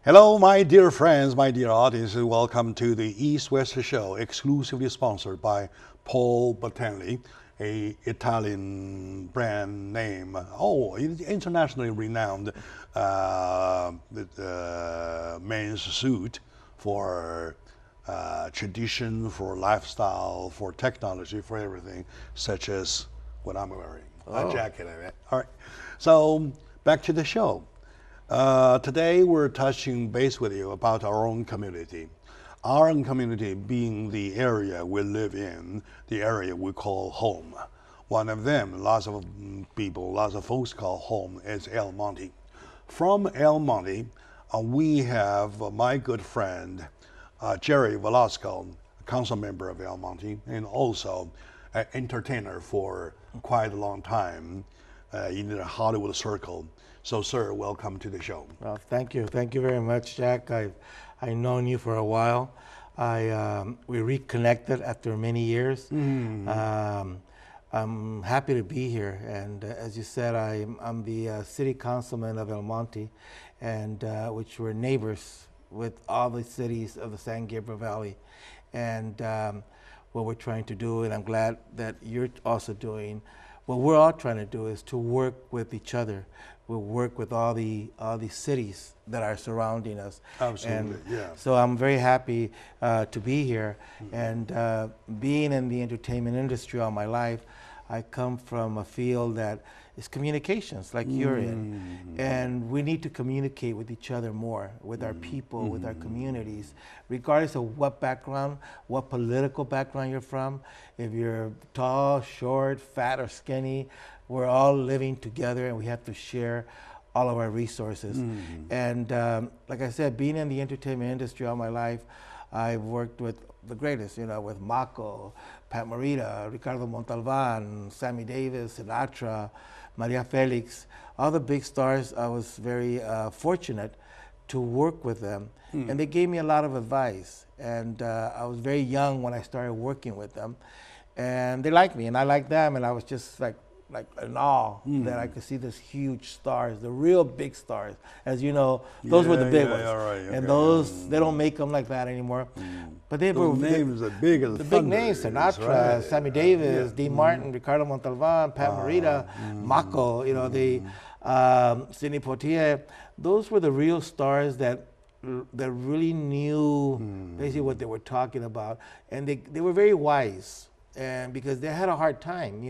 Hello, my dear friends, my dear audience. Welcome to the East-West Show, exclusively sponsored by Paul Botelli, a Italian brand name, internationally renowned men's suit for tradition, for lifestyle, for technology, for everything, such as what I'm wearing, a jacket. All right. So back to the show. Today we're touching base with you about our own community. Our own community being the area we live in, the area we call home. One of them, lots of people, lots of folks call home, is El Monte. From El Monte, we have my good friend, Jerry Velasco, council member of El Monte, and also an entertainer for quite a long time in the Hollywood circle. So, sir, welcome to the show. Well, thank you. Thank you very much, Jack. I've known you for a while. We reconnected after many years. I'm happy to be here. And as you said, I'm the city councilman of El Monte, and which we're neighbors with all the cities of the San Gabriel Valley. And what we're trying to do, and I'm glad that you're also doing, what we're all trying to do is to work with each other. We'll work with all the cities that are surrounding us. Absolutely, and yeah. So I'm very happy to be here. And being in the entertainment industry all my life, I come from a field that is communications, like you're in. And we need to communicate with each other more, with our people, with our communities, regardless of what background, what political background you're from. If you're tall, short, fat, or skinny, we're all living together, and we have to share all of our resources. And like I said, being in the entertainment industry all my life, I've worked with the greatest, with Mako, Pat Morita, Ricardo Montalban, Sammy Davis, Sinatra, Maria Felix, all the big stars. I was very fortunate to work with them, and they gave me a lot of advice. And I was very young when I started working with them, and they liked me, and I liked them, and I was just like in awe that I could see these huge stars, the real big stars. As you know, those were the big ones. And those, they don't make them like that anymore. But they were names are big as the big names: Sinatra, Sammy Davis, Dean Martin, Ricardo Montalban, Pat Morita, Mako. Sidney Poitier. Those were the real stars that really knew basically what they were talking about, and they were very wise. And because they had a hard time,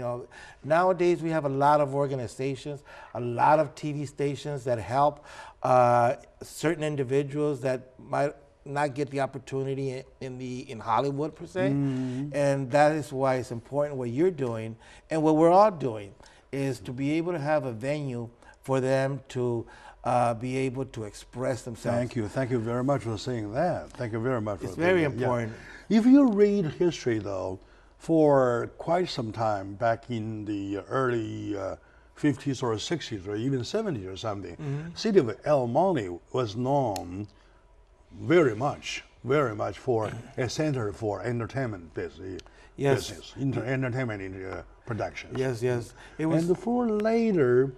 nowadays we have a lot of organizations, a lot of TV stations that help certain individuals that might not get the opportunity in Hollywood per se. And that is why it's important what you're doing and what we're all doing is to be able to have a venue for them to be able to express themselves. Thank you very much for saying that. Thank you very much. It's very important. Yeah. If you read history though, for quite some time, back in the early 50s or 60s or even 70s or something, city of El Monte was known very much for a center for entertainment business, entertainment production. Yes. It was. And for later,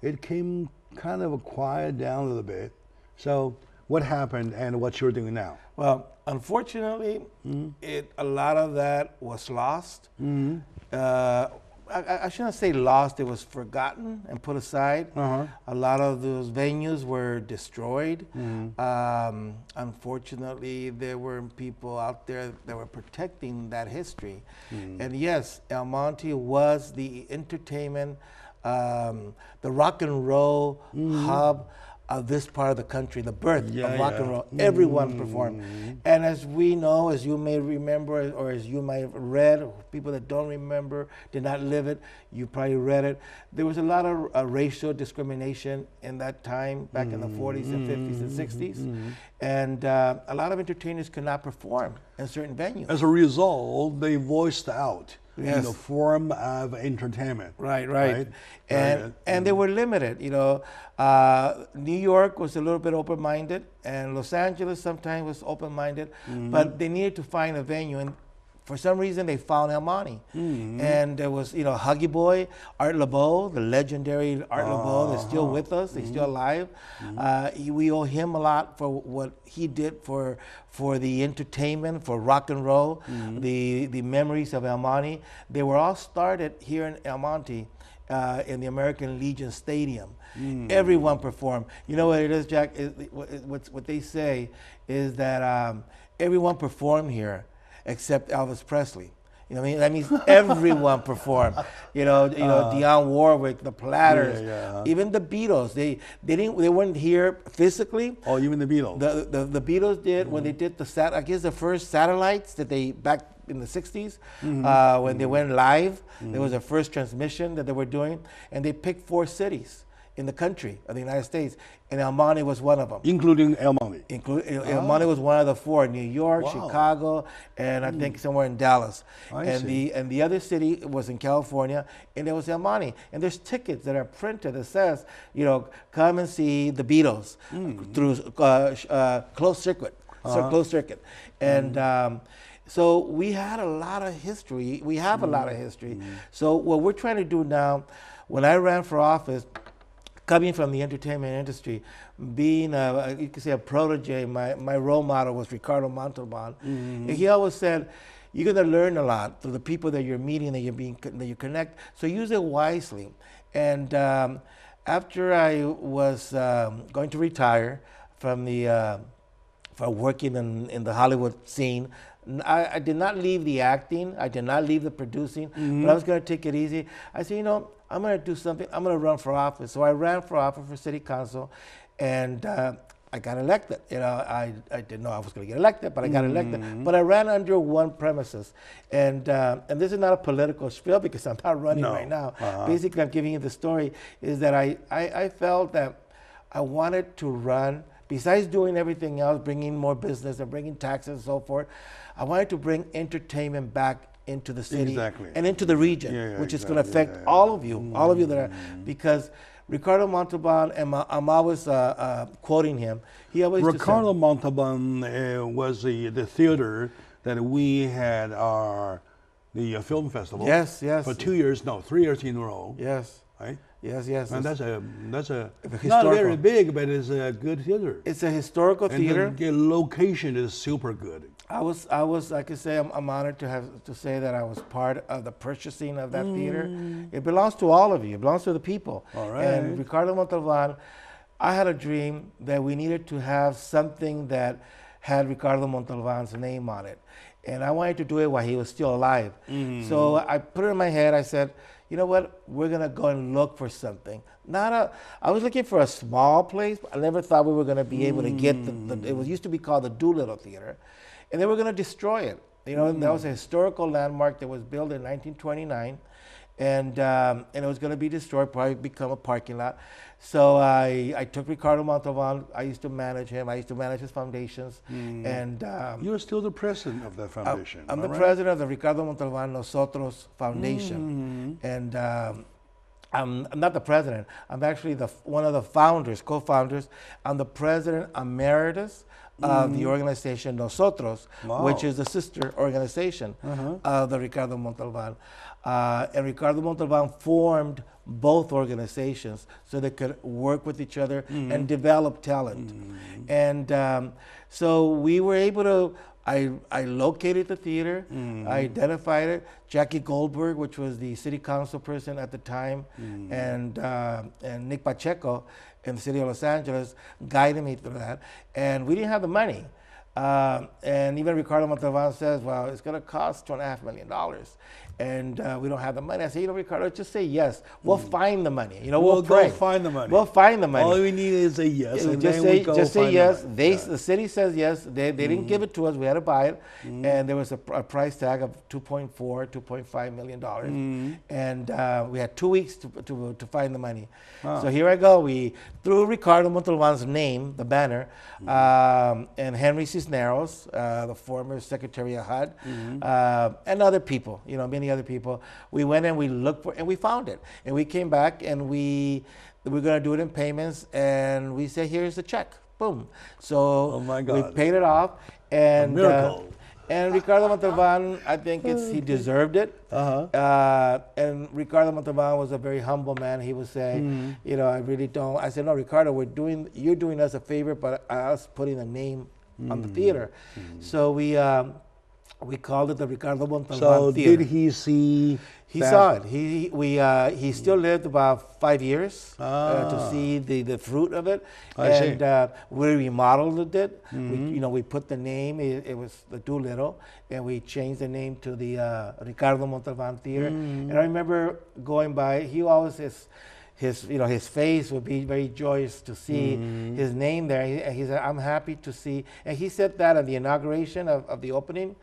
it came kind of quiet down a little bit. So what happened and what you're doing now? Well, unfortunately, a lot of that was lost. I shouldn't say lost, it was forgotten and put aside. A lot of those venues were destroyed. Unfortunately, there were people out there that were protecting that history. And yes, El Monte was the entertainment, the rock and roll hub of this part of the country, the birth of rock and roll. Everyone performed. And as we know, as you may remember, or as you might have read, or people that don't remember, did not live it, you probably read it, there was a lot of racial discrimination in that time, back in the 40s and 50s and 60s. And a lot of entertainers could not perform in certain venues. As a result, they voiced out in the form of entertainment. Right. And they were limited. New York was a little bit open-minded, and Los Angeles sometimes was open-minded, but they needed to find a venue. And for some reason they found El Monte. And there was, Huggy Boy, Art LeBeau, the legendary Art LeBeau, that's still with us, he's still alive. We owe him a lot for what he did for the entertainment, for rock and roll, the memories of El Monte. They were all started here in El Monte. In the American Legion Stadium. Everyone performed. You know what it is, Jack? What they say is that everyone performed here except Elvis Presley. You know what I mean? That means everyone performed. Dionne Warwick, the Platters, even the Beatles. They weren't here physically. Oh, even the Beatles. The Beatles did when they did the first satellites that they back in the 60s, when they went live. There was a first transmission that they were doing, and they picked 4 cities in the country of the United States, and El Monte was one of them. Including El Monte. El Monte was one of the 4, New York, Chicago, and I think somewhere in Dallas. And the other city was in California, and there was El Monte. And there's tickets that are printed that says, come and see the Beatles through closed circuit. Closed circuit. And so we had a lot of history. We have a lot of history. So what we're trying to do now, when I ran for office, coming from the entertainment industry, being you could say a protege, my role model was Ricardo Montalban. And he always said, you're going to learn a lot through the people that you're meeting, that you connect. So use it wisely. And after I was going to retire from working in the Hollywood scene, I did not leave the acting. I did not leave the producing, but I was going to take it easy. I said, I'm going to do something. I'm going to run for office. So I ran for office for city council, and I got elected. I didn't know I was going to get elected, but I got elected. But I ran under one premises, and this is not a political spiel because I'm not running right now. Basically, I'm giving you the story, is that I felt that I wanted to run, besides doing everything else, bringing more business and bringing taxes and so forth, I wanted to bring entertainment back into the city and into the region, which is going to affect all of you that are, because Ricardo Montalban, and I'm always quoting him, he always Ricardo Montalban was the theater that we had the film festival. Yes. For 3 years in a row. Yes. Right? Yes. And that's not very big, but it's a good theater. It's a historical theater. The location is super good. I was. I could say I'm honored to say that I was part of the purchasing of that theater. It belongs to all of you. It belongs to the people. All right. And Ricardo Montalban, I had a dream that we needed to have something that had Ricardo Montalban's name on it, and I wanted to do it while he was still alive. So I put it in my head. I said, you know what? We're gonna go and look for something. I was looking for a small place. But I never thought we were gonna be able to get it was used to be called the Doolittle Theater. And they were going to destroy it. That was a historical landmark that was built in 1929, and it was going to be destroyed, probably become a parking lot. So I took Ricardo Montalban. I used to manage him. I used to manage his foundations. And you're still the president of that foundation. I'm the president of the Ricardo Montalban Nosotros Foundation. And I'm not the president. I'm actually one of the founders, co-founders. I'm the president emeritus of the organization Nosotros, which is the sister organization of the Ricardo Montalban. And Ricardo Montalban formed both organizations so they could work with each other and develop talent. And so we were able to, I located the theater, I identified it. Jackie Goldberg, which was the city council person at the time, and Nick Pacheco in the city of Los Angeles guided me through that. And we didn't have the money. And even Ricardo Montalban says, well, it's going to cost $2.5 million. And we don't have the money. I say, Ricardo, just say yes. We'll find the money. We'll pray. Go find the money. We'll find the money. All we need is a yes. And just say yes. The city says yes. They didn't give it to us. We had to buy it. And there was a price tag of $2.5 million. And we had 2 weeks to find the money. So here I go. We threw Ricardo Montalban's name, the banner, and Henry Cisneros, the former Secretary of HUD, and other people, many other people. We went and we looked for, and we found it. And we came back and we're going to do it in payments. And we said, here's the check. Boom. So oh my God. we paid it off. And a miracle. And Ricardo Montalban, I think he deserved it. And Ricardo Montalban was a very humble man. He would say, you know, I really don't. I said, no, Ricardo, you're doing us a favor, but us putting a name on the theater. So we called it the Ricardo Montalban Theater. So did he see? He saw it. He still lived about 5 years to see the fruit of it. We remodeled it. We put the name. It was the Doolittle, and we changed the name to the Ricardo Montalban Theater. And I remember going by. He always his face would be very joyous to see his name there. He said, "I'm happy to see," and he said that at the inauguration of the opening.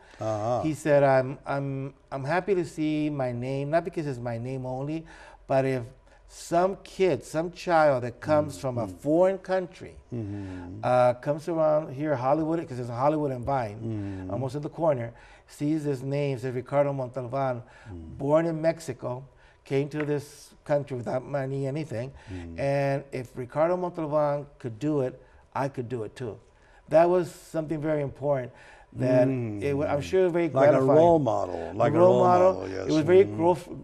He said, "I'm happy to see my name, not because it's my name only, but if some kid, some child that comes from a foreign country comes around here, Hollywood, because there's a Hollywood and Vine, almost in the corner, sees his name, says Ricardo Montalban, born in Mexico, came to this country without money, anything, and if Ricardo Montalban could do it, I could do it too." That was something very important. That I'm sure it was very gratifying. Like a role model. Like a role model, yes. It was very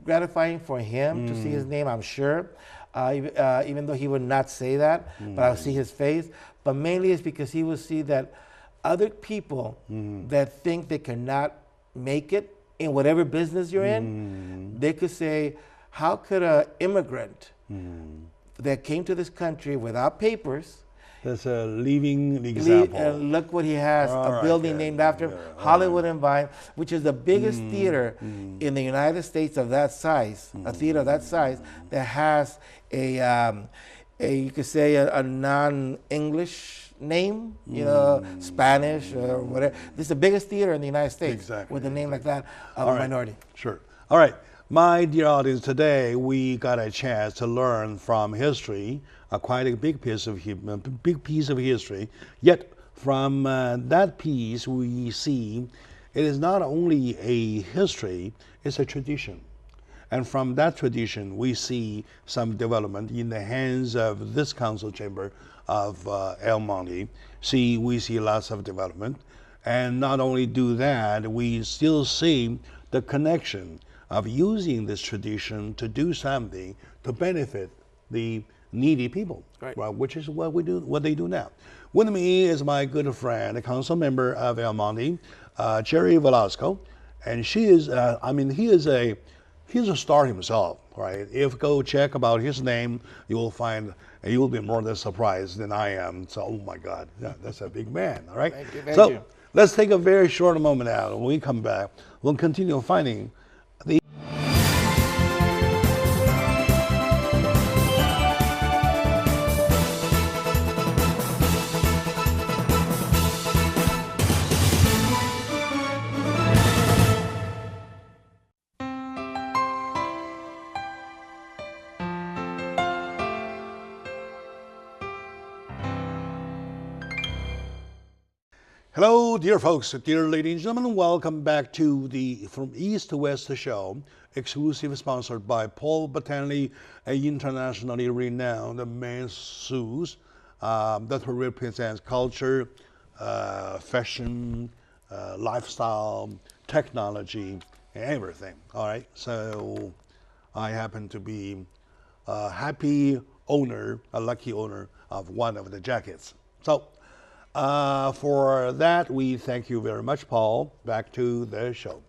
gratifying for him to see his name, I'm sure, even though he would not say that, but I would see his face. But mainly it's because he would see that other people that think they cannot make it in whatever business you're in, they could say, how could an immigrant that came to this country without papers, that's a living example. Look what he has, a building named after him, Hollywood and Vine, which is the biggest theater in the United States of that size, a theater of that size that has you could say a non-English name, Spanish or whatever. This is the biggest theater in the United States with a name like that of a minority. Sure. All right. My dear audience, today we got a chance to learn from history, quite a big piece of history. Yet from that piece we see it is not only a history, it's a tradition. And from that tradition we see some development in the hands of this council chamber of El Monte. We see lots of development. And not only do that, we still see the connection of using this tradition to do something to benefit the needy people, right? Which is what they do now. With me is my good friend, a council member of El Monte, Jerry Velasco, and she is, he's a star himself, right? If go check about his name, you will find, and you will be more than surprised than I am. So, oh my God, that's a big man, all right? Thank you. Let's take a very short moment out. When we come back, we'll continue finding the Hello, dear folks, dear ladies and gentlemen. Welcome back to the From East to West show, exclusively sponsored by Paul Batanley, an internationally renowned masseuse that represents culture, fashion, lifestyle, technology, and everything. All right, so I happen to be a happy owner, a lucky owner of one of the jackets. So. For that, we thank you very much, Paul. Back to the show.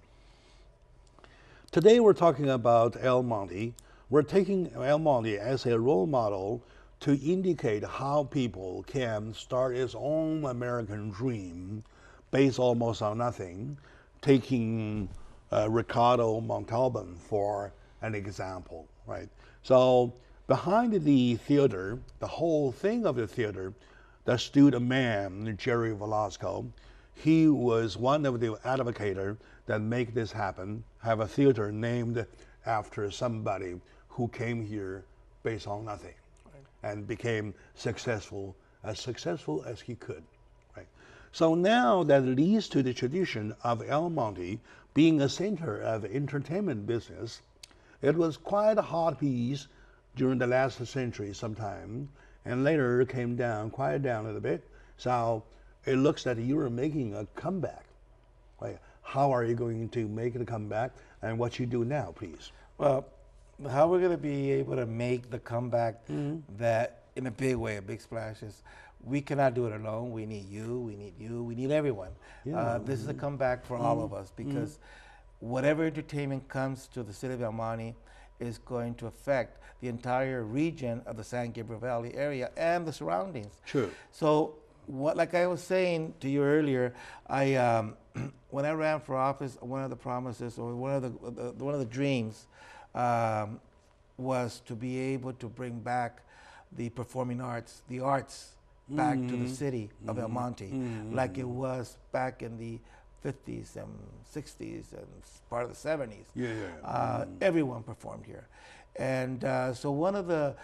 Today, we're talking about El Monte. We're taking El Monte as a role model to indicate how people can start its own American dream based almost on nothing, taking Ricardo Montalban for an example, right? So behind the theater, the whole thing of the theater, there stood a man, Jerry Velasco. He was one of the advocators that make this happen, have a theater named after somebody who came here based on nothing and became successful as he could. Right? So now that leads to the tradition of El Monte being a center of entertainment business. It was quite a hot piece during the last century sometime, and later came down, quieted down a little bit. So it looks that you are making a comeback. Right? How are you going to make it come back, and what you do now, please? Well, how we're going to be able to make the comeback that in a big way, a big splash is we cannot do it alone. We need you, we need you, we need everyone. Yeah. This is a comeback for all of us because whatever entertainment comes to the city of El Monte is going to affect the entire region of the San Gabriel Valley area and the surroundings. True. So what, like I was saying to you earlier, I when I ran for office, one of the promises or one of the dreams was to be able to bring back the performing arts, the arts back to the city of El Monte, like it was back in the 50s and 60s and part of the 70s. Everyone performed here, and so a lot of the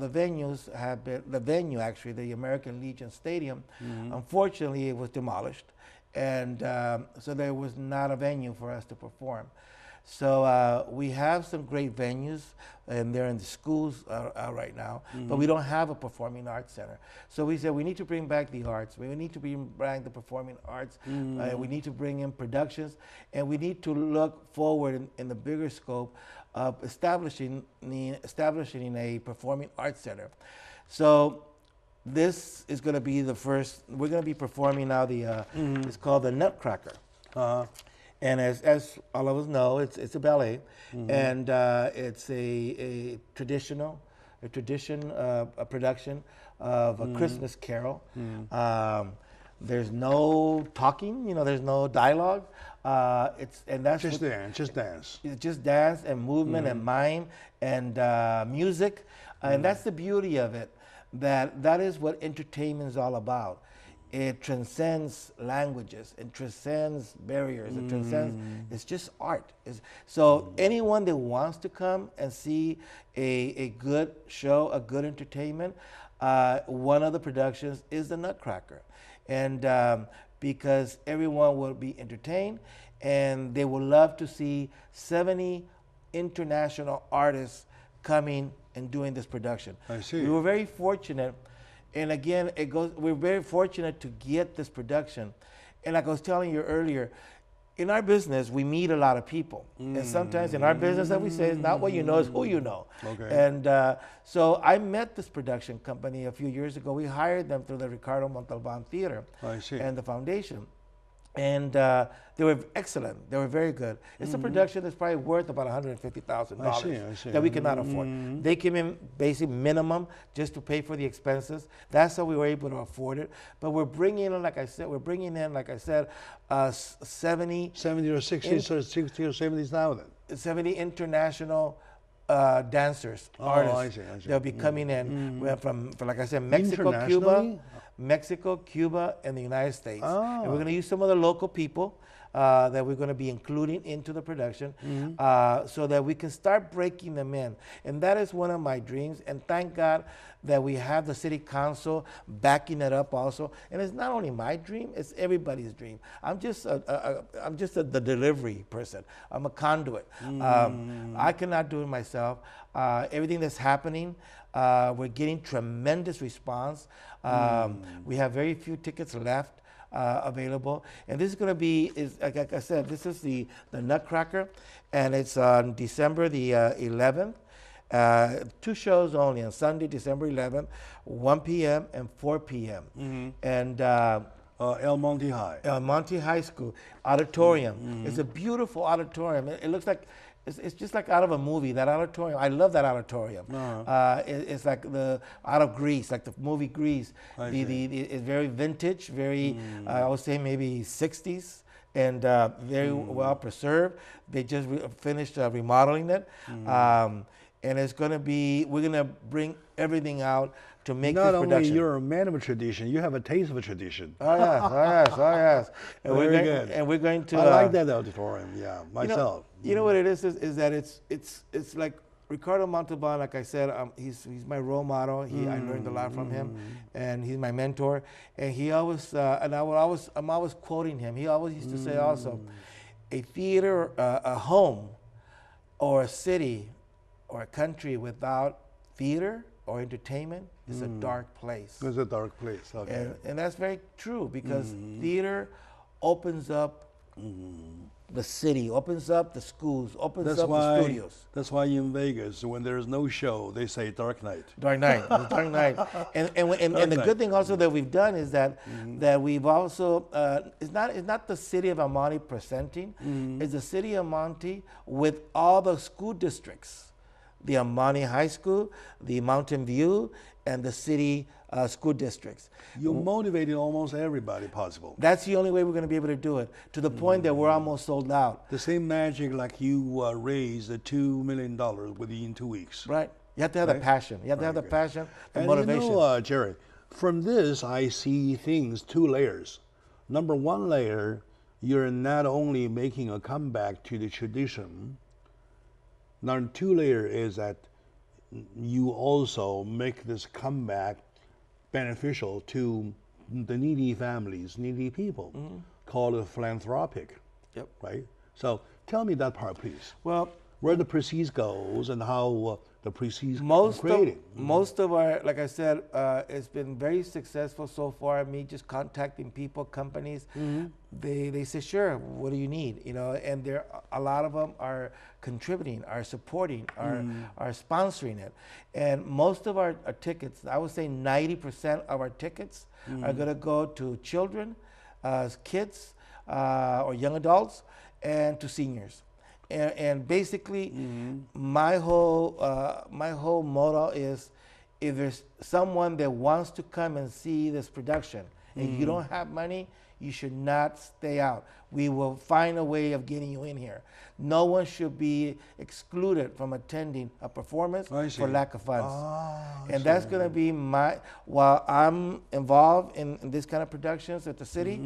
venues have been the venue actually the American Legion Stadium. Unfortunately, it was demolished, and so there was not a venue for us to perform. So we have some great venues, and they're in the schools right now, but we don't have a performing arts center. So we said we need to bring back the arts. We need to bring back the performing arts. We need to bring in productions, and we need to look forward in the bigger scope of establishing a performing arts center. So this is going to be the first. We're going to be performing now it's called the Nutcracker. And as all of us know, it's a ballet, and it's a production of a Christmas Carol. There's no talking, there's no dialogue. That's just dance. It's just dance and movement and mime and music, and that's the beauty of it. That is what entertainment is all about. It transcends languages, it transcends barriers, it transcends, it's just art. So anyone that wants to come and see a good show, a good entertainment, one of the productions is the Nutcracker. And because everyone will be entertained and they will love to see 70 international artists coming and doing this production. I see. We were very fortunate. And again, we're very fortunate to get this production. And like I was telling you earlier, in our business, we meet a lot of people. And sometimes in our business, that we say, is not what you know, it's who you know. Okay. And so I met this production company a few years ago. We hired them through the Ricardo Montalban Theater and the foundation. And they were excellent. They were very good. It's a production that's probably worth about $150,000 that we cannot afford. They came in basically minimum just to pay for the expenses. That's how we were able to afford it. But we're bringing in, like I said, 70 or 60 or 70,000. 70 international dancers, artists. I see. They'll be coming in. We have from, like I said, Mexico, Cuba, and the United States. And we're going to use some of the local people that we're going to be including into the production so that we can start breaking them in. And that is one of my dreams. And thank God that we have the city council backing it up also. And it's not only my dream, it's everybody's dream. I'm just the delivery person. I'm a conduit. I cannot do it myself. Everything that's happening, we're getting tremendous response. We have very few tickets left available, and this is going to be, like I said, this is the Nutcracker, and it's on December the 11th. 2 shows only on Sunday, December 11th, 1 p.m. and 4 p.m. And El Monte High. El Monte High School auditorium. It's a beautiful auditorium. It looks like it's just like out of a movie. That auditorium, I love that auditorium. It's like out of Grease, like the movie Grease. It's very vintage, very I would say maybe 60s, and very well preserved. They just finished remodeling it, and it's going to be. We're going to bring everything out to make this production. Not only you're a man of a tradition, you have a taste of a tradition. Oh yes. And Very good. And we're going to. I like that auditorium. Yeah, myself. You know what it is that it's like Ricardo Montalban. Like I said, he's my role model. I learned a lot from him, and he's my mentor. And he always I'm always quoting him. He always used to say also, a theater, a home, or a city, or a country without theater or entertainment is a dark place. It's a dark place. Okay. And that's very true, because theater opens up the city, opens up the schools, opens up the studios. That's why in Vegas, when there's no show, they say dark night. Dark night, dark night. And the good thing also that we've done is that we've also, it's not the city of El Monte presenting, it's the city of Monte with all the school districts. The El Monte High School, the Mountain View, and the city school districts. You motivated almost everybody possible. That's the only way we're going to be able to do it, to the point that we're almost sold out. The same magic like you raised the $2 million within 2 weeks. Right. You have to have the passion. You have to have the passion, the motivation. You know, Jerry, from this I see things 2 layers. Number 1 layer, you're not only making a comeback to the tradition. Number 2 layer is that you also make this comeback beneficial to the needy families, needy people, called it philanthropic. Yep. Right? So tell me that part, please. Well, where the proceeds goes and how the proceeds are created. Most of our, like I said, it's been very successful so far. Me just contacting people, companies. They say, sure, what do you need? You know, and there a lot of them are contributing, are supporting, are sponsoring it. And most of our tickets, I would say 90% of our tickets are going to go to children, kids, or young adults, and to seniors. And basically, my whole motto is, if there's someone that wants to come and see this production, and you don't have money, you should not stay out. We will find a way of getting you in here. No one should be excluded from attending a performance for lack of funds. And that's going to be while I'm involved in this kind of productions at the city,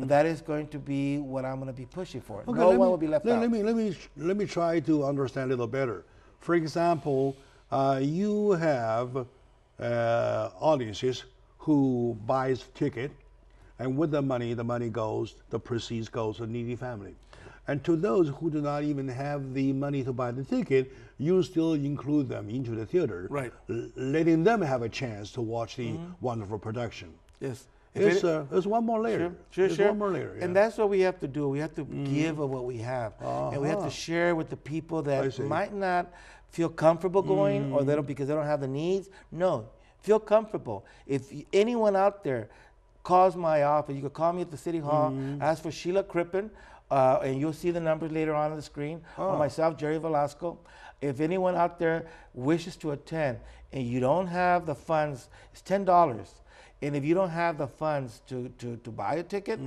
that is going to be what I'm going to be pushing for. Okay, no one will be left out. Let me try to understand a little better. For example, you have audiences who buys ticket, and with the money goes, the proceeds goes to needy family. And to those who do not even have the money to buy the ticket, you still include them into the theater, right? Letting them have a chance to watch the wonderful production. Yes. There's one more layer. Sure. One more layer. Yeah. And that's what we have to do. We have to give of what we have. And we have to share with the people that might not feel comfortable going, or because they don't have the needs. No, feel comfortable. If anyone out there calls my office, you can call me at the City Hall, ask for Sheila Crippen, and you'll see the numbers later on the screen, or myself, Jerry Velasco. If anyone out there wishes to attend and you don't have the funds, it's $10. And if you don't have the funds to buy a ticket,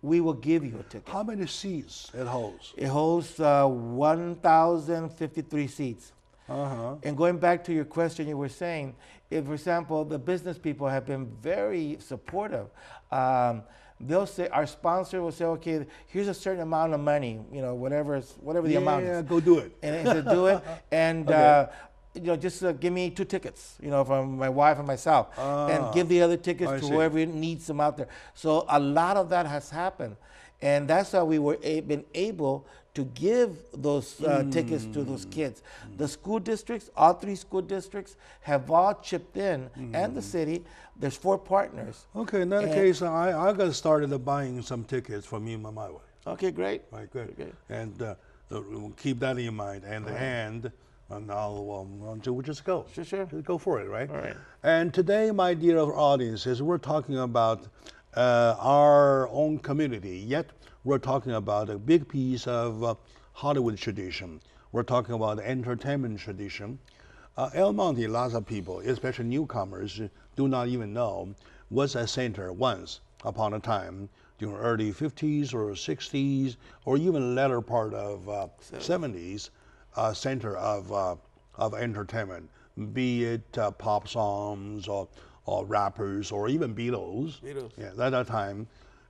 we will give you a ticket. How many seats it holds? It holds 1,053 seats. And going back to your question, you were saying, if, for example, the business people have been very supportive, they'll say, our sponsor will say, okay, here's a certain amount of money, you know, whatever the amount is. Yeah, go do it. And to do it, and you know, just give me 2 tickets, you know, from my wife and myself, and give the other tickets to whoever needs them out there. So a lot of that has happened, and that's how we were been able to give those tickets to those kids. The school districts, all 3 school districts, have all chipped in, and the city. There's 4 partners. Okay, in that case, I got started buying some tickets for me and my wife. Okay, great. Right, good. Okay. And we'll keep that in mind. And now we'll just go. Sure. Just go for it, right? All right. And today, my dear audiences, we're talking about our own community, yet we're talking about a big piece of Hollywood tradition. We're talking about entertainment tradition. El Monte, lots of people, especially newcomers, do not even know, was a center once upon a time during early 50s or 60s, or even latter part of 70s, center of entertainment, be it pop songs or rappers or even Beatles. Yeah, at that time.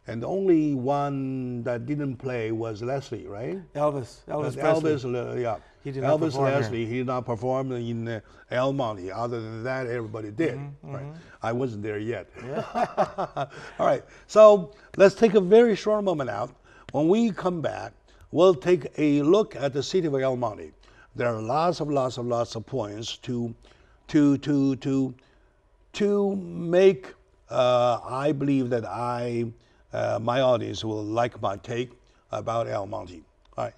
And the only one that didn't play was Leslie, right? Elvis Presley. Yeah. He did not perform Leslie, here. he did not perform in El Monte. Other than that, everybody did. Right? I wasn't there yet. Yeah. All right. So let's take a very short moment out. When we come back, we'll take a look at the city of El Monte. There are lots of points to to make. I believe that my audience will like my take about El Monte. All right.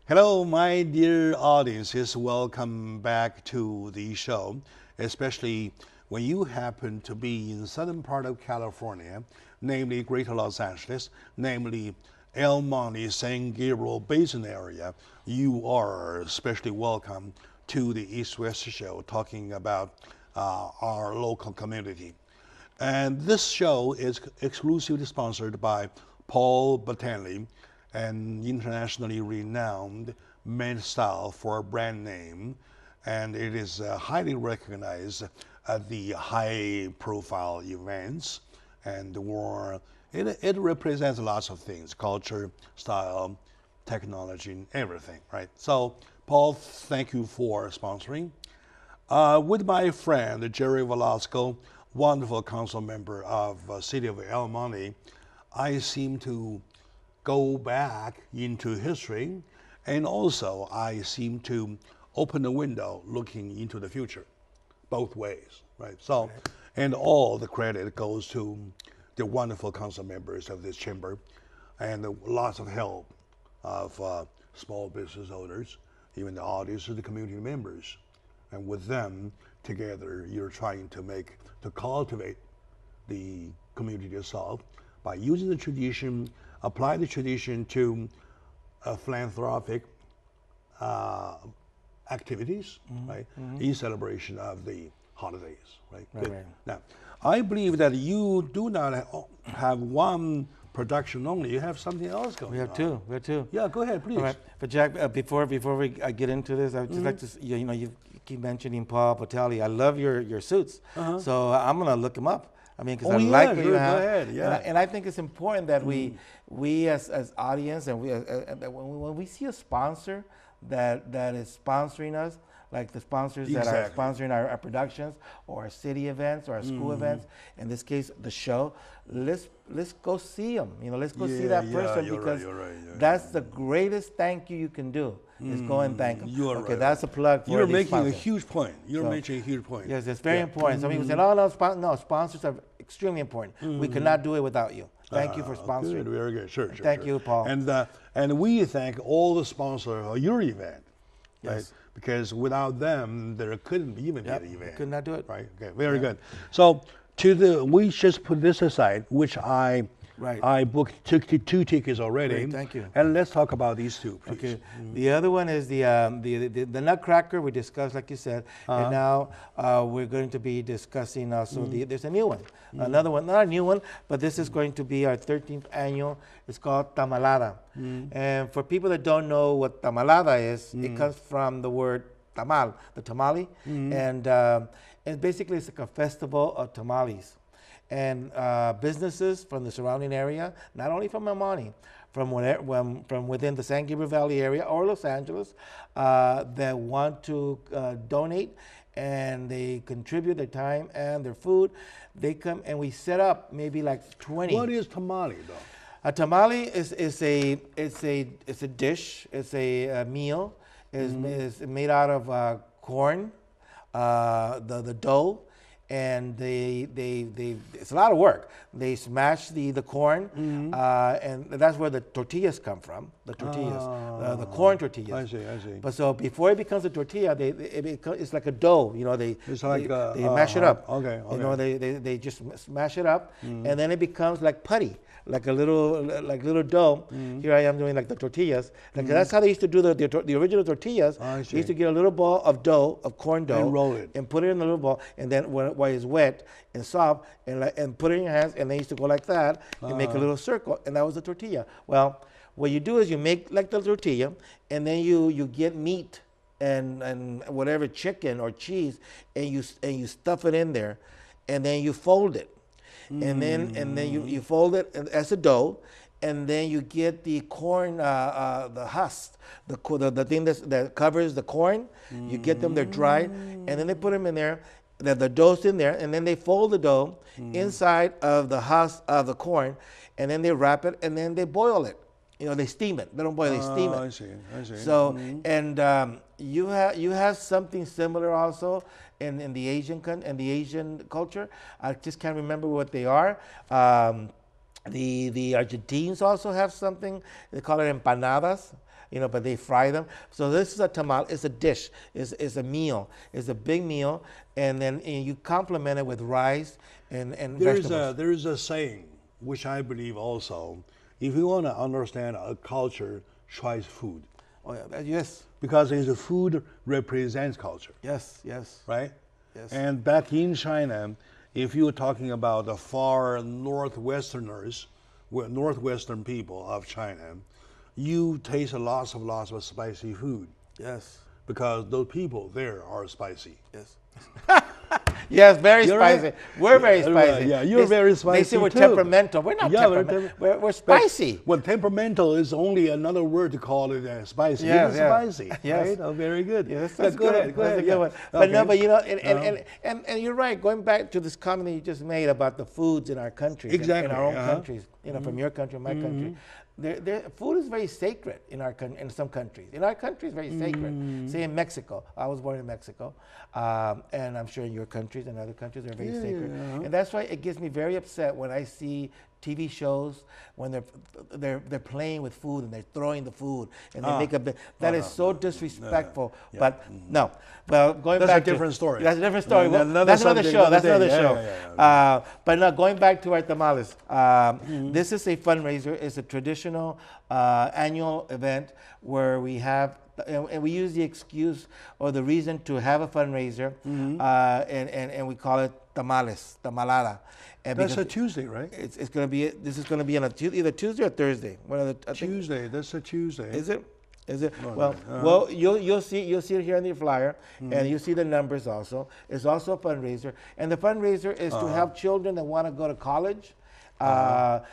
Hello, my dear audiences. Welcome back to the show, especially when you happen to be in the southern part of California, namely Greater Los Angeles, namely El Monte, San Gabriel Basin area. You are especially welcome to the East-West show, talking about our local community. And this show is exclusively sponsored by Paul Batanley, an internationally renowned men's style for a brand name, and it is highly recognized at the high-profile events, and it represents lots of things: culture, style, technology, and everything, right? So, Paul, thank you for sponsoring. With my friend Jerry Velasco, wonderful council member of City of El Monte, I seem to go back into history, and also I seem to open the window looking into the future, both ways, right? So, and all the credit goes to the wonderful council members of this chamber, and lots of help of small business owners, even the audience, the community members, and with them together, you're trying to cultivate the community itself by using the tradition. Apply the tradition to philanthropic activities, right? In celebration of the holidays, right? Good. Right. Now, I believe that you do not have one production only. You have something else going on. We have two. We have two. Yeah, go ahead, please. All right. But Jack, before we get into this, I would just like to, you keep mentioning Paul Batanley. I love your suits, so I'm gonna look him up. I mean, because I like what you have. Go ahead, yeah. And I think it's important that we as audience, and when we see a sponsor that is sponsoring us, like the sponsors that are sponsoring our productions or our city events or our school events, in this case the show, let's go see them. Let's go see that person, because that's the greatest thank you can do. Is go and thank them. You are okay, right. that's a plug for You're making sponsors. a huge point. You're making a huge point. Yes, it's very important. Some people say, "Oh no, sponsors are extremely important. We could not do it without you." Thank you for sponsoring. Good, very good. Sure. Thank you, Paul. And we thank all the sponsors of your event, Yes. right? Because without them, there couldn't even be an event. Could not do it. Right. Okay. Very good. So we just put this aside, which I booked two tickets already. Great, thank you. And let's talk about these two, please. Okay. The other one is the Nutcracker we discussed, like you said, and now we're going to be discussing also there's a new one, another one, not a new one, but this is going to be our 13th annual. It's called Tamalada, and for people that don't know what Tamalada is, it comes from the word tamal, the tamale, and basically it's like a festival of tamales. And businesses from the surrounding area, not only from El Monte, from within the San Gabriel Valley area or Los Angeles, that want to donate, and they contribute their time and their food. They come and we set up maybe like 20. What is tamale, though? A tamale is a dish. It's a meal. It's made out of corn, the dough. And it's a lot of work. They smash the corn, and that's where the tortillas come from. The tortillas, the corn tortillas. I see. But so before it becomes a tortilla, it's like a dough. They mash it up. Okay. They just smash it up, and then it becomes like putty. Like a little dough. Here I am doing like the tortillas. That's how they used to do the original tortillas. They used to get a little ball of dough, of corn dough, and roll it, and put it in a little ball, and then while it's wet and soft, and put it in your hands, and they used to go like that and make a little circle, and that was the tortilla. Well, what you do is you make like the tortilla, and then you get meat and whatever, chicken or cheese, and you stuff it in there, and then you fold it. and then you fold it as a dough, and then you get the corn, the husk, the thing that covers the corn. You get them, they're dried, and then they put them in there. The dough's in there, and then they fold the dough inside of the husk of the corn, and then they wrap it, and then they boil it. They steam it. They don't boil, they steam it. I see. So, and you have something similar also in the Asian culture. I just can't remember what they are. The Argentines also have something. They call it empanadas. But they fry them. So this is a tamal. It's a dish. It's a meal. It's a big meal, and then you complement it with rice and vegetables. There is a saying, which I believe also, if you want to understand a culture, try food. Oh yeah, yes. Because food represents culture. Yes. Right? Yes. And back in China, if you're talking about the far northwestern people of China, you taste lots of spicy food. Yes. Because those people there are spicy. Yes. Yes, very You're spicy. Right. We're very spicy. Yeah, you're very spicy. They say we're too. temperamental. We're not temperamental. We're spicy. Well, temperamental is only another word to call it spicy. Yes, spicy. Yes. Right? Oh, very good. Yes, that's go good. ahead. That's a good one. But no, but and you're right. Going back to this comment that you just made about the foods in our countries, exactly. in our own countries, from your country, my country. Food is very sacred in some countries. In our country, it's very sacred. Say in Mexico, I was born in Mexico, and I'm sure in your countries and other countries they're very sacred. And that's why it gets me very upset when I see TV shows when they're playing with food and they're throwing the food and they make that is so disrespectful. But no, well, going that's back a different story. That's a different story. That's another show. That's another show. But no, going back to our tamales. This is a fundraiser. It's a traditional annual event where we have. And we use the excuse or the reason to have a fundraiser, and we call it tamales, tamalada. And that's a Tuesday, right? It's going to be. This is going to be on either Tuesday or Thursday. One of the Tuesday. That's a Tuesday. Is it? Is it? Well, you'll see it here on the flyer, and you'll see the numbers also. It's also a fundraiser, and the fundraiser is to help children that want to go to college. And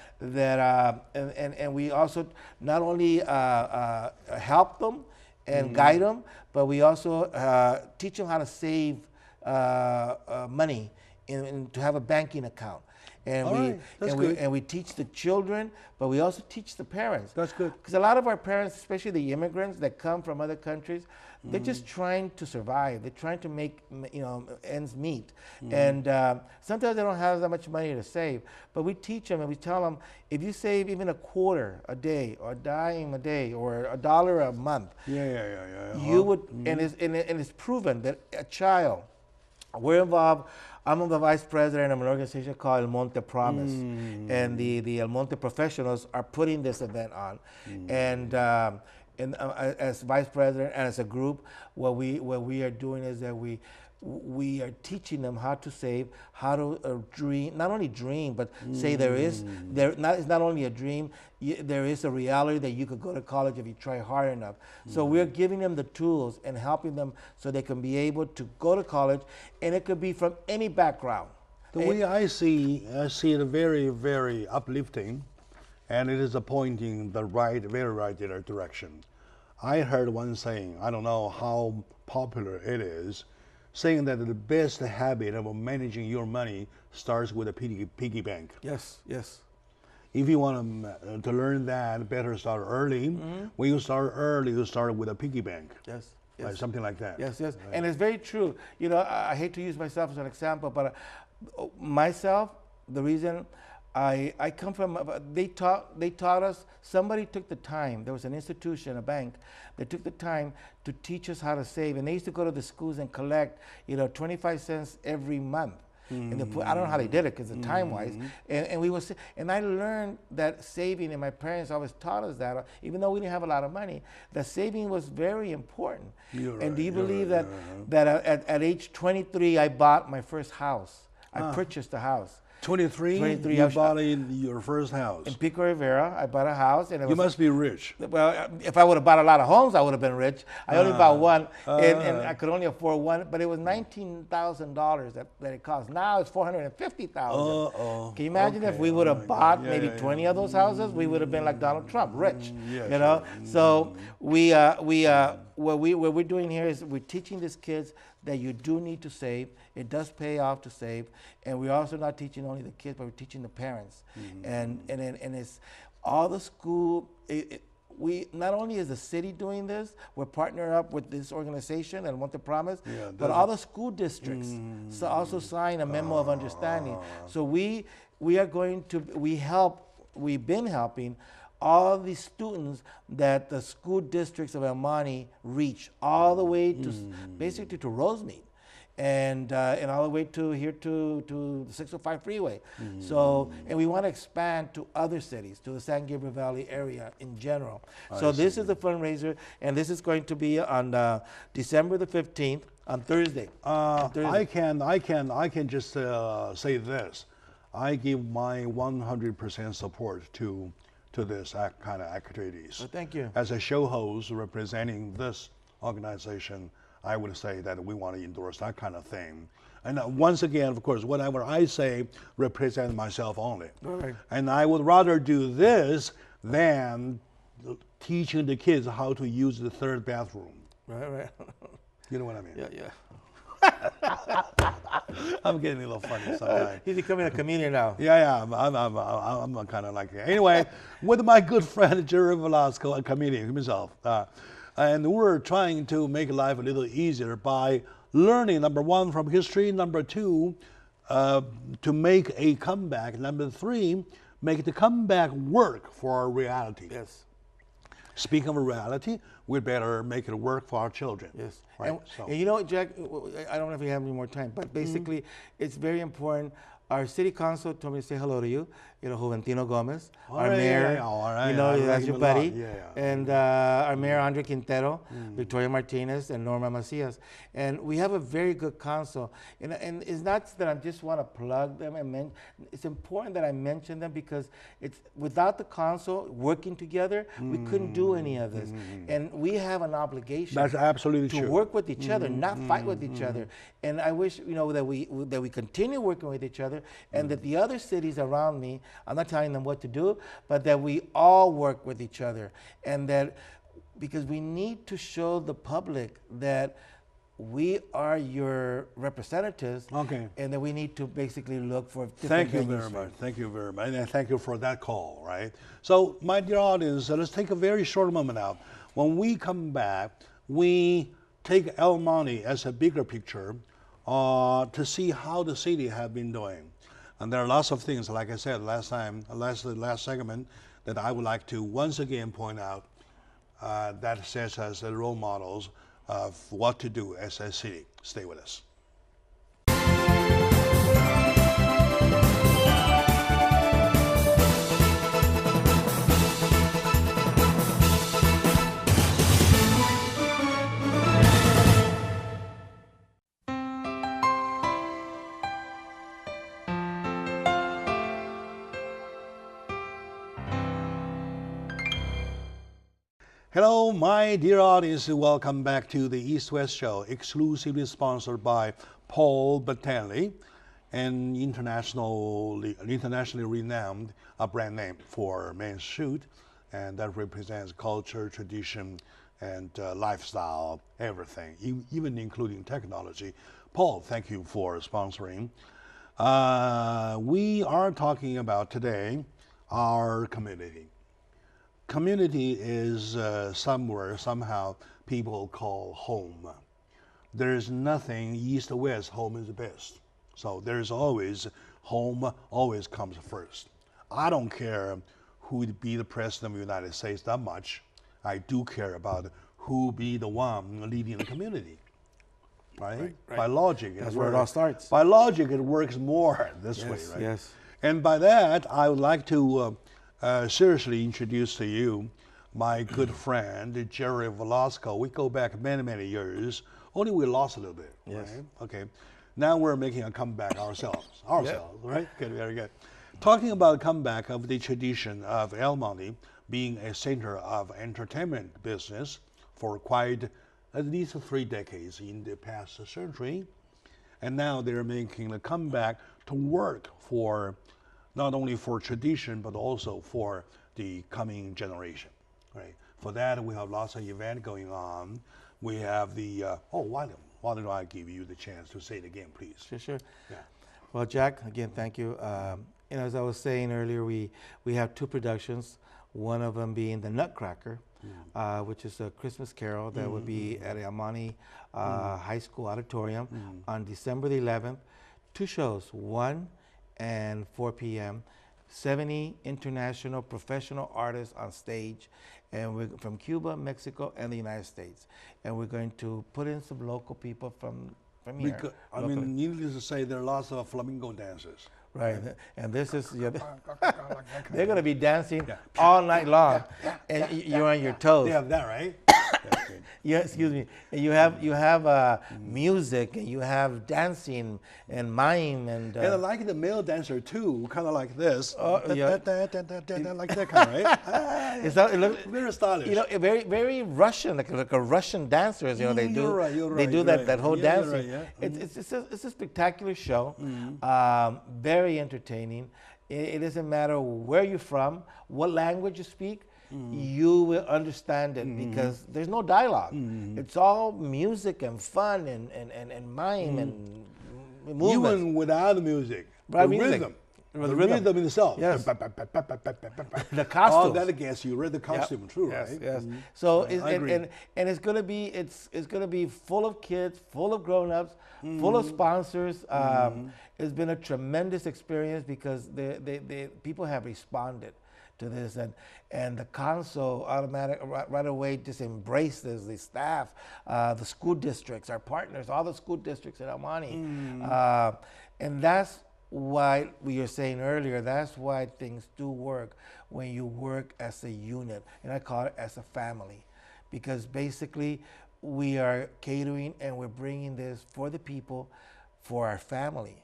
we also not only help them and guide them, but we also teach them how to save money and to have a banking account. And we teach the children, but we also teach the parents. That's good. Because a lot of our parents, especially the immigrants that come from other countries, they're just trying to survive. They're trying to make ends meet. And sometimes they don't have that much money to save. But we teach them and we tell them, if you save even a quarter a day or a dime a day or $1 a month, you would, and it's proven that a child, we're involved. I'm the vice president of an organization called El Monte Promise, and the El Monte professionals are putting this event on, and as vice president and as a group, what we are doing is that we are teaching them how to save, how to dream, not only dream, but say it's not only a dream, there is a reality that you could go to college if you try hard enough. So we're giving them the tools and helping them so they can be able to go to college, and it could be from any background. The way I see it very, very uplifting, and it is pointing the very right direction. I heard one saying, I don't know how popular it is, saying that the best habit of managing your money starts with a piggy bank. Yes. If you want to learn that, better start early. When you start early, you start with a piggy bank. Yes. Right, something like that. Yes. Right. And it's very true. I hate to use myself as an example, but myself, the reason I come from, they taught us, somebody took the time, there was an institution, a bank, that took the time to teach us how to save. And they used to go to the schools and collect, 25 cents every month. And I don't know how they did it because the time-wise. And I learned that saving, and my parents always taught us that, even though we didn't have a lot of money, that saving was very important. Do you believe that at age 23, I bought my first house? I purchased a house. 23? 23. You bought your first house. In Pico Rivera, I bought a house, and You must be rich. Well, if I would have bought a lot of homes, I would have been rich. I only bought one, and I could only afford one. But it was $19,000 that it cost. Now it's $450,000. Can you imagine if we would have bought maybe 20 of those houses? We would have been like Donald Trump, rich. Yeah, you know. So what we're doing here is we're teaching these kids that you do need to save. It does pay off to save, and we're also not teaching only the kids, but we're teaching the parents. And it's all the school. We not only is the city doing this, we're partnered up with this organization El Monte Promise, but all the school districts so also sign a memo of understanding. So we've been helping all the students that the school districts of El Monte reach, all the way to basically to Rosemead, and all the way to here to the 605 freeway. So, and we want to expand to other cities, to the San Gabriel Valley area in general. So this is the fundraiser, and this is going to be on December the 15th, on Thursday. I can just say this. I give my 100% support to this kind of activities. Well, thank you. As a show host representing this organization, I would say that we want to endorse that kind of thing. And once again, of course, whatever I say represents myself only. Right. And I would rather do this than teaching the kids how to use the third bathroom. Right. You know what I mean? Yeah. I'm getting a little funny sometimes. He's becoming a comedian now. Yeah. I'm kind of like that. Anyway, with my good friend Jerry Velasco, a comedian himself, and we're trying to make life a little easier by learning, number one, from history, number two, to make a comeback, number three, make the comeback work for our reality. Yes. Speaking of reality, we better make it work for our children. Yes. Right. And you know, Jack, I don't know if we have any more time, but basically, it's very important. Our city council told me to say hello to you, Juventino Gomez, our mayor, that's your buddy, and our mayor, Andre Quintero, Victoria Martinez, and Norma Macias. And we have a very good council. And it's not that I just want to plug them, it's important that I mention them because it's without the council working together, we couldn't do any of this. And we have an obligation That's absolutely to true. work with each other, not fight with each other. And I wish that we continue working with each other, and that the other cities around me, I'm not telling them what to do, but that we all work with each other, and that because we need to show the public that we are your representatives, and that we need to basically look for different Thank you very much. Thank you very much. And thank you for that call, right? So, my dear audience, let's take a very short moment now. When we come back, we take El Monte as a bigger picture to see how the city have been doing. And there are lots of things, like I said last segment, that I would like to once again point out that sets as the role models of what to do as a city. Stay with us. Hello, my dear audience. Welcome back to the East-West Show, exclusively sponsored by Paul Battelli, an internationally renowned brand name for men's suit, and that represents culture, tradition, and lifestyle, everything, even including technology. Paul, thank you for sponsoring. We are talking about today our community. Community is somewhere, somehow, people call home. There's nothing east or west, home is the best. So there's always, home always comes first. I don't care who would be the president of the United States that much. I do care about who be the one leading the community. Right? By logic. That's where it all starts. By logic, it works more this way, right? Yes. And by that, I would like to seriously introduce to you my good friend, Jerry Velasco. We go back many, many years. Only we lost a little bit. Yes. Right? Okay. Now we're making a comeback ourselves, right? Good, very good. Talking about comeback of the tradition of El Monte being a center of entertainment business for quite at least 3 decades in the past century. And now they're making a comeback to work for not only for tradition, but also for the coming generation, right? For that, we have lots of events going on. We have the, why don't I give you the chance to say it again, please? Sure. Yeah. Well, Jack, again, thank you. As I was saying earlier, we have 2 productions, one of them being The Nutcracker, which is a Christmas carol that would be at El Monte High School Auditorium on December the 11th. 2 shows, 1 and 4 p.m. 70 international professional artists on stage, and we're from Cuba, Mexico, and the United States. And we're going to put in some local people from here. I mean, needless to say, there are lots of flamenco dancers. Right, and this is they're going to be dancing all night long, and you're on your toes. They have that, right? Yeah, excuse me. And you have music, and you have dancing and mime, and I like the male dancer too, kind of like this. Like that kind, right? It looks very stylish. Very Russian, like a Russian dancers. They do. You're right, they do that whole dancing. Right, It's a spectacular show. Very entertaining. It doesn't matter where you're from, what language you speak. You will understand it because there's no dialogue. It's all music and fun and mime and movement. Even without the music, Right, the music. rhythm. The The rhythm. rhythm itself. Yes. The costumes. All that against you read the costume, true, Yes, right? yes. So I agree. and it's gonna be full of kids, full of grown-ups, full of sponsors. It's been a tremendous experience because the people have responded to this, and the council right away just embraced this. The staff, the school districts, our partners, all the school districts in El Monte, and that's why we were saying earlier. That's why things do work when you work as a unit, and I call it as a family, because basically we are catering and we're bringing this for the people, for our family,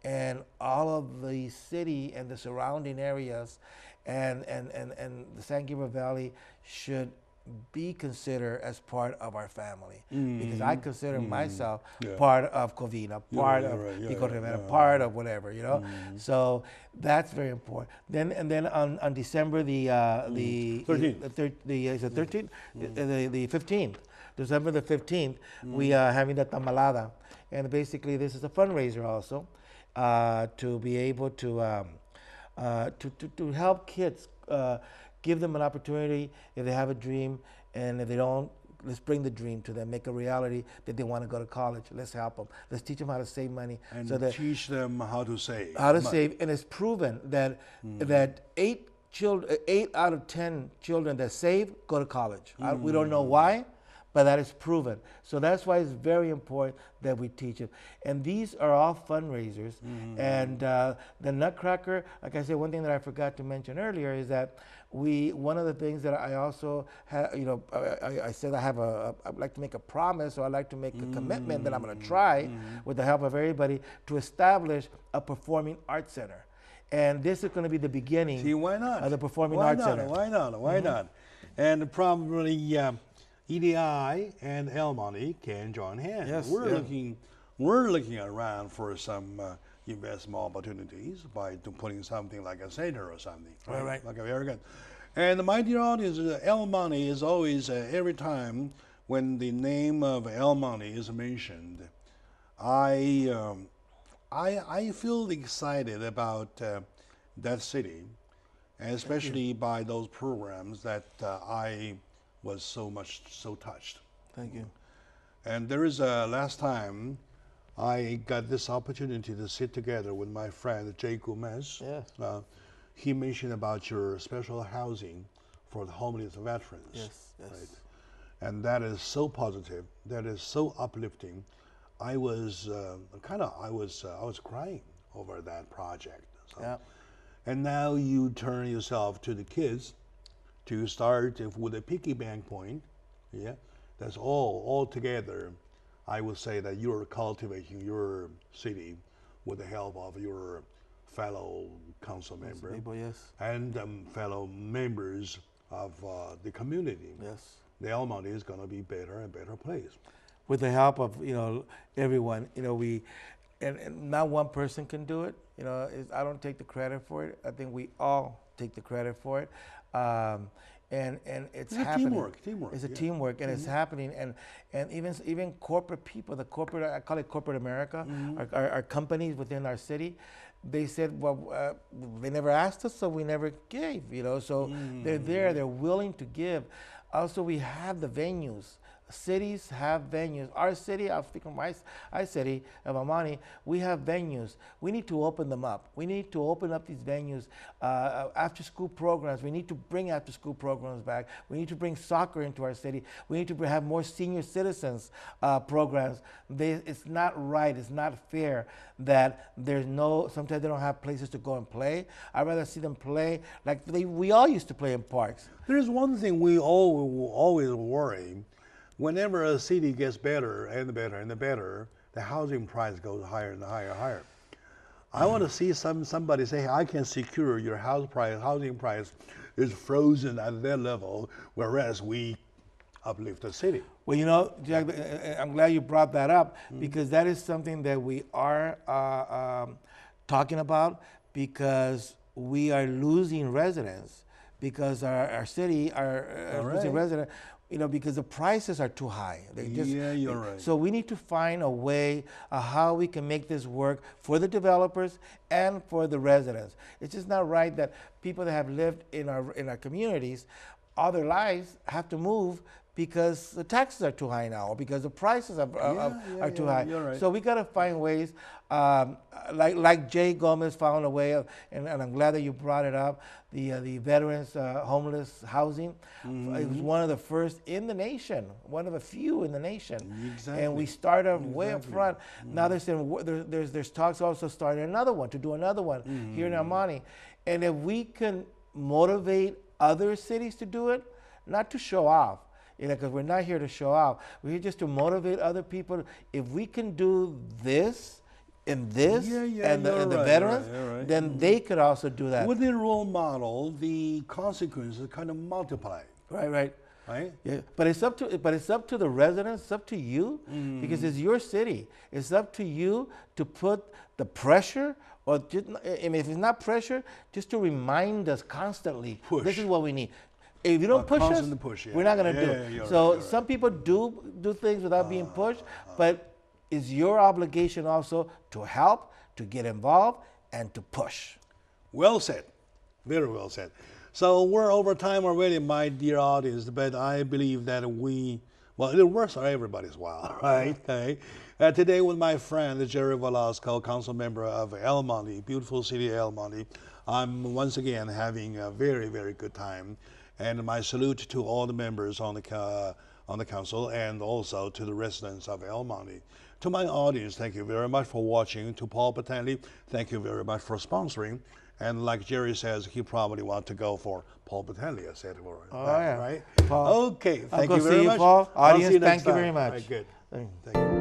and all of the city and the surrounding areas. And the San Gabriel Valley should be considered as part of our family, because I consider myself part of Covina, part of Pico Rivera, part of whatever, So that's very important. Then on December the 15th, December the 15th, we are having the tamalada, and basically this is a fundraiser also to be able to help kids, give them an opportunity if they have a dream, and if they don't, let's bring the dream to them, make a reality that they want to go to college. Let's help them. Let's teach them how to save money. And so that teach them how to save. Save, and it's proven that 8 out of 10 children that save go to college. We don't know why, but that is proven. So that's why it's very important that we teach it. And these are all fundraisers. And the Nutcracker, like I said, one thing that I forgot to mention earlier is that one of the things that I also have, I said I'd like to make a promise, or I'd like to make a commitment that I'm going to try, with the help of everybody, to establish a performing arts center. And this is going to be the beginning. See, why not? Of the performing arts center. Why not? And probably EDI and El Monte can join hands. Yes, we're looking around for some investment opportunities by putting something like a center or something. Right. Okay, very good. And my dear audience, El Monte is always every time when the name of El Monte is mentioned, I feel excited about that city, and especially by those programs that I was so touched. Thank you. And there is last time I got this opportunity to sit together with my friend Jay Gomez. Yes. He mentioned about your special housing for the homeless veterans. Yes. Right? And that is so positive. That is so uplifting. I was I was crying over that project. So. Yeah. And now you turn yourself to the kids to start with a piggy bank point. Yeah, that's all together I would say that you're cultivating your city with the help of your fellow council member People, yes. and fellow members of the community. Yes. The El Monte is going to be better and better place. With the help of everyone, and not one person can do it. I don't take the credit for it. I think we all take the credit for it. And it's happening. Teamwork. It's a teamwork, and it's happening. And even corporate people, I call it corporate America, our companies within our city, they said, well, they never asked us, so we never gave. So they're there, they're willing to give. Also, we have the venues. Cities have venues. Our city, I'll speak from my city of El Monte, we have venues. We need to open them up. We need to open up these venues. After school programs, we need to bring after school programs back. We need to bring soccer into our city. We need to have more senior citizens programs. It's not right, it's not fair that sometimes they don't have places to go and play. I'd rather see them play like we all used to play in parks. There's one thing we always worry. Whenever a city gets better and better and better, the housing price goes higher and higher and higher. I want to see somebody say, I can secure your housing price is frozen at that level, whereas we uplift the city. Well, Jack, I'm glad you brought that up because that is something that we are talking about because we are losing residents because our city are losing residents. Because the prices are too high. You're right. So we need to find a way how we can make this work for the developers and for the residents. It's just not right that people that have lived in our communities all their lives have to move because the taxes are too high now, or because the prices are too high. You're right. So we got to find ways, like Jay Gomez found a way of, and I'm glad that you brought it up, the veterans homeless housing. It was one of the first in the nation, one of the few in the nation. Exactly. And we started way up front. Now there's talks also starting another one, to do another one here in El Monte. And if we can motivate other cities to do it, not to show off, because we're not here to show off. We're here just to motivate other people. If we can do this and this and the veterans, then they could also do that. With the role model, the consequences kind of multiply. Right. Yeah. But it's up to the residents. It's up to you because it's your city. It's up to you to put the pressure, or just, if it's not pressure, just to remind us constantly. Push. This is what we need. If you don't push us, we're not going to do it. So some people do things without being pushed, but it's your obligation also to help, to get involved, and to push. Well said. Very well said. So we're over time already, my dear audience, but I believe that it works for everybody's while, right? Okay. Today with my friend, Jerry Velasco, council member of El Monte, beautiful city of El Monte, I'm once again having a very, very good time. And my salute to all the members on the council and also to the residents of El Monte. To my audience, thank you very much for watching. To Paul Batanley, thank you very much for sponsoring. And like Jerry says, he probably wants to go for Paul Batanley. I said, right? Paul. Okay, thank you very much. Paul. Audience, I'll see you next thank you time. very much. All right, good. Thank you.